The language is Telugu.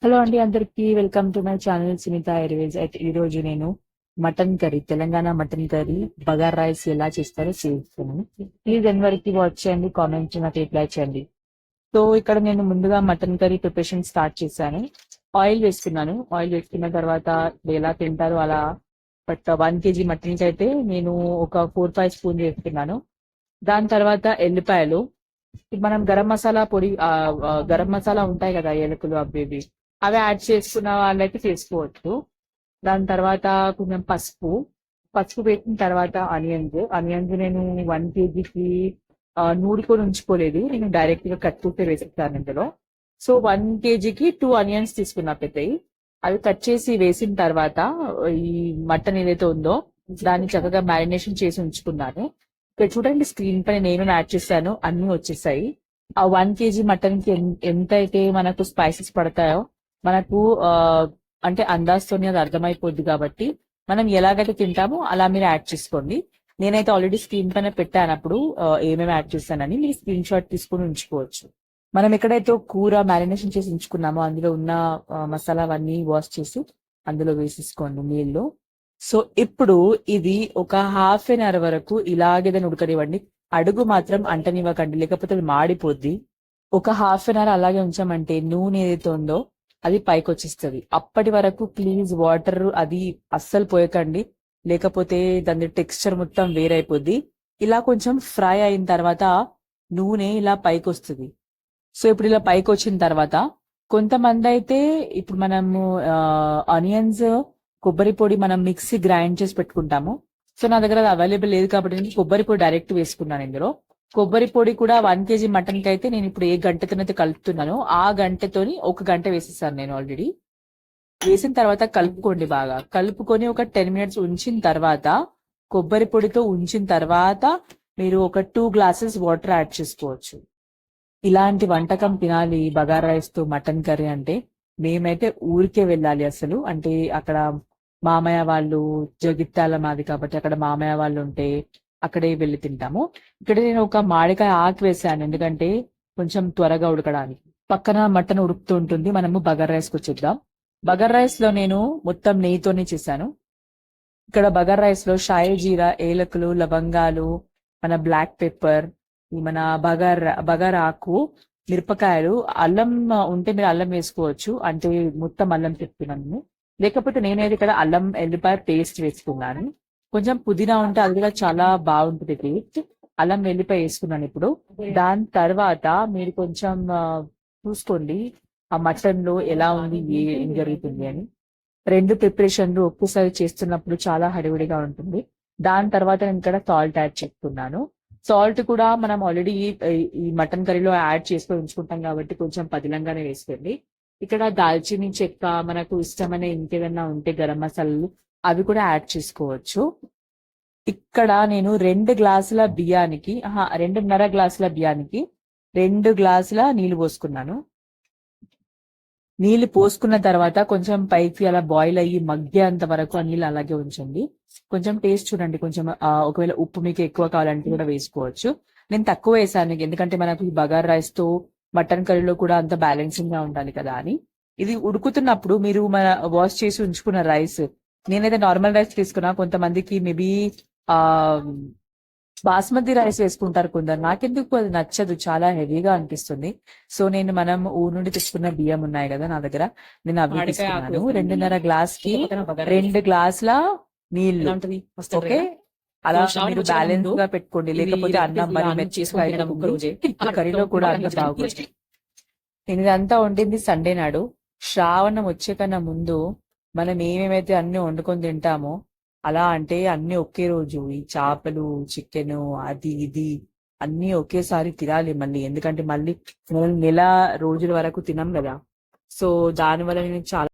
హలో అండి, అందరికీ welcome to my channel Sunitha airways. అయితే ఈ రోజు నేను mutton curry, Telangana mutton curry, bagara rice ఎలా చేస్తారో చేస్తున్నాను. ప్లీజ్ అందరికి వాచ్ చేయండి, కామెంట్ నాకు రిప్లై చేయండి. సో ఇక్కడ నేను ముందుగా మటన్ కర్రీ ప్రిపరేషన్ స్టార్ట్ చేశాను. ఆయిల్ వేసుకున్నాను. ఆయిల్ వేసుకున్న తర్వాత ఎలా తింటారో అలా. బట్ 1 kg మటన్ కి అయితే నేను ఒక 4-5 స్పూన్ వేసుకున్నాను. దాని తర్వాత ఎల్లిపాయలు, మనం గరం మసాలా పొడి, గరం మసాలా ఉంటాయి కదా, ఏలకులు అవి ఇవి, అవి యాడ్ చేసుకున్న వాళ్ళైతే చేసుకోవచ్చు. దాని తర్వాత కొంచెం పసుపు, పసుపు పెట్టిన తర్వాత ఆనియన్స్ నేను 1 kgకి నూరుకొని ఉంచుకోలేదు, నేను డైరెక్ట్ గా కట్ చేసి వేసేస్తాను ఇందులో. సో 1 kgకి 2 ఆనియన్స్ తీసుకున్నా పెద్దవి. అవి కట్ చేసి వేసిన తర్వాత ఈ మటన్ ఏదైతే ఉందో దాన్ని చక్కగా మ్యారినేషన్ చేసి ఉంచుకున్నాను. ఇక్కడ చూడండి, స్క్రీన్ పైన నేను యాడ్ చేశాను, అన్ని వచ్చేసాయి. ఆ 1 kg మటన్ కి ఎంత అయితే మనకు స్పైసెస్ పడతాయో మనకు అంటే అందాజతోనే అది అర్థమైపోద్ది. కాబట్టి మనం ఎలాగైతే తింటామో అలా మీరు యాడ్ చేసుకోండి. నేనైతే ఆల్రెడీ స్క్రీన్ పైన పెట్టాను అప్పుడు ఏమేమి యాడ్ చేస్తానని, మీరు స్క్రీన్ షాట్ తీసుకుని ఉంచుకోవచ్చు. మనం ఎక్కడైతే కూర మ్యారినేషన్ చేసి ఉంచుకున్నామో అందులో ఉన్న మసాలా అవన్నీ వాష్ చేసి అందులో వేసేసుకోండి నీళ్ళు. సో ఇప్పుడు ఇది ఒక హాఫ్ అన్ అవర్ వరకు ఇలాగే దాన్ని ఉడకనివ్వండి. అడుగు మాత్రం అంటనివ్వకండి, లేకపోతే అది మాడిపోద్ది. ఒక హాఫ్ అన్ అవర్ అలాగే ఉంచామంటే నూనె ఏదైతే ఉందో అది పైకి వచ్చేస్తుంది. అప్పటి వరకు ప్లీజ్ వాటర్ అది అస్సలు పోయకండి, లేకపోతే దాని టెక్స్చర్ మొత్తం వేరైపోద్ది. ఇలా కొంచెం ఫ్రై అయిన తర్వాత నూనె ఇలా పైకి వస్తుంది. సో ఇప్పుడు ఇలా పైకి వచ్చిన తర్వాత కొంతమంది అయితే ఇప్పుడు మనము ఆనియన్స్, కొబ్బరి పొడి మనం మిక్సీ గ్రైండ్ చేసి పెట్టుకుంటాము. సో నా దగ్గర అది అవైలబుల్ లేదు కాబట్టి నేను కొబ్బరి పొడి డైరెక్ట్ వేసుకున్నాను ఇందులో. కొబ్బరి పొడి కూడా 1 kg మటన్ కి అయితే నేను ఇప్పుడు ఏ గంటతోనైతే కలుపుతున్నానో ఆ గంటతోని 1 గంట వేసేసాను నేను ఆల్రెడీ. వేసిన తర్వాత కలుపుకోండి, బాగా కలుపుకొని ఒక 10 minutes ఉంచిన తర్వాత, కొబ్బరి పొడితో ఉంచిన తర్వాత మీరు ఒక 2 glasses వాటర్ యాడ్ చేసుకోవచ్చు. ఇలాంటి వంటకం తినాలి బగారా రైస్ తో మటన్ కర్రీ అంటే మేమైతే ఊరికే వెళ్ళాలి అసలు. అంటే అక్కడ మామయ్య వాళ్ళు జగిత్యాల మాది కాబట్టి అక్కడ మామయ్య వాళ్ళు ఉంటే అక్కడే వెళ్ళి తింటాము. ఇక్కడ నేను ఒక మామిడికాయ ఆకు వేసాను, ఎందుకంటే కొంచెం త్వరగా ఉడకడానికి. పక్కన మటన్ ఉడుకుతూ ఉంటుంది. మనము బగారా రైస్ కి వచ్చేద్దాం. బగారా రైస్ లో నేను మొత్తం నెయ్యితోనే చేశాను. ఇక్కడ బగారా రైస్ లో షాయి జీరా, ఏలకులు, లవంగాలు, మన బ్లాక్ పెప్పర్, ఈ మన బగారా ఆకు, మిరపకాయలు, అల్లం ఉంటే మీరు అల్లం వేసుకోవచ్చు, అంటే మొత్తం అల్లం చెప్తున్నాను. లేకపోతే నేనైతే ఇక్కడ అల్లం ఎల్లిపాయ పేస్ట్ వేసుకున్నాను. కొంచెం పుదీనా ఉంటే అది కూడా చాలా బాగుంటుంది టేస్ట్. అల్లం వెల్లిపాయ వేసుకున్నాను ఇప్పుడు. దాని తర్వాత మీరు కొంచెం చూసుకోండి ఆ మటన్ లో ఎలా ఉంది, ఏం జరుగుతుంది అని. రెండు ప్రిపరేషన్లు ఒక్కసారి చేస్తున్నప్పుడు చాలా హడావిడిగా ఉంటుంది. దాని తర్వాత నేను ఇక్కడ సాల్ట్ యాడ్ చేస్తున్నాను. సాల్ట్ కూడా మనం ఆల్రెడీ ఈ మటన్ కర్రీలో యాడ్ చేసుకొని ఉంచుకుంటాం కాబట్టి కొంచెం పదిలంగానే వేసుకోండి. ఇక్కడ దాల్చిని చెక్క, మనకు ఇష్టమైన ఇంకేదన్నా ఉంటే గరం మసాలాలు అవి కూడా యాడ్ చేసుకోవచ్చు. ఇక్కడ నేను 2 గ్లాసుల బియ్యానికి 2.5 గ్లాసుల బియ్యానికి 2 గ్లాసుల నీళ్లు పోసుకున్నాను. నీళ్లు పోసుకున్న తర్వాత కొంచెం పైకి అలా బాయిల్ అయ్యి మగ్గేంత వరకు ఆ నీళ్ళు అలాగే ఉంచండి. కొంచెం టేస్ట్ చూడండి, కొంచెం ఒకవేళ ఉప్పు మీకు ఎక్కువ కావాలంటే కూడా వేసుకోవచ్చు. నేను తక్కువ వేసాను, ఎందుకంటే మనకు ఈ బగార్ రైస్ తో మటన్ కర్రీలో కూడా అంత బ్యాలెన్సింగ్ గా ఉండాలి కదా అని. ఇది ఉడుకుతున్నప్పుడు మీరు మన వాష్ చేసి ఉంచుకున్న రైస్, నేనైతే నార్మల్ రైస్ తీసుకున్నా, కొంతమందికి మేబీ ఆ బాస్మతి రైస్ వేసుకుంటారు కొందరు. నాకెందుకు అది నచ్చదు, చాలా హెవీగా అనిపిస్తుంది. సో మనం ఊరు నుండి తీసుకున్న బియ్యం ఉన్నాయి కదా నా దగ్గర, నేను అవి తీసుకున్నాను. 2.5 గ్లాస్ కి 2 గ్లాసుల నీళ్లు. ఓకే, అలా మీరు బ్యాలెన్స్ గా పెట్టుకోండి, లేకపోతే అన్నం మరి మెచ్చిగా కర్రీలో కూడా అన్ని బాగుంటుంది. నేను ఇదంతా వండింది సండే నాడు. శ్రావణం వచ్చే కన్నా ముందు మనం ఏమేమైతే అన్ని వండుకొని తింటామో అలా, అంటే అన్ని ఒకే రోజు ఈ చేపలు, చికెన్, అది ఇది అన్ని ఒకేసారి తినాలి మళ్ళీ, ఎందుకంటే మళ్ళీ నెల రోజుల వరకు తినం కదా. సో దానివల్ల నేను చాలా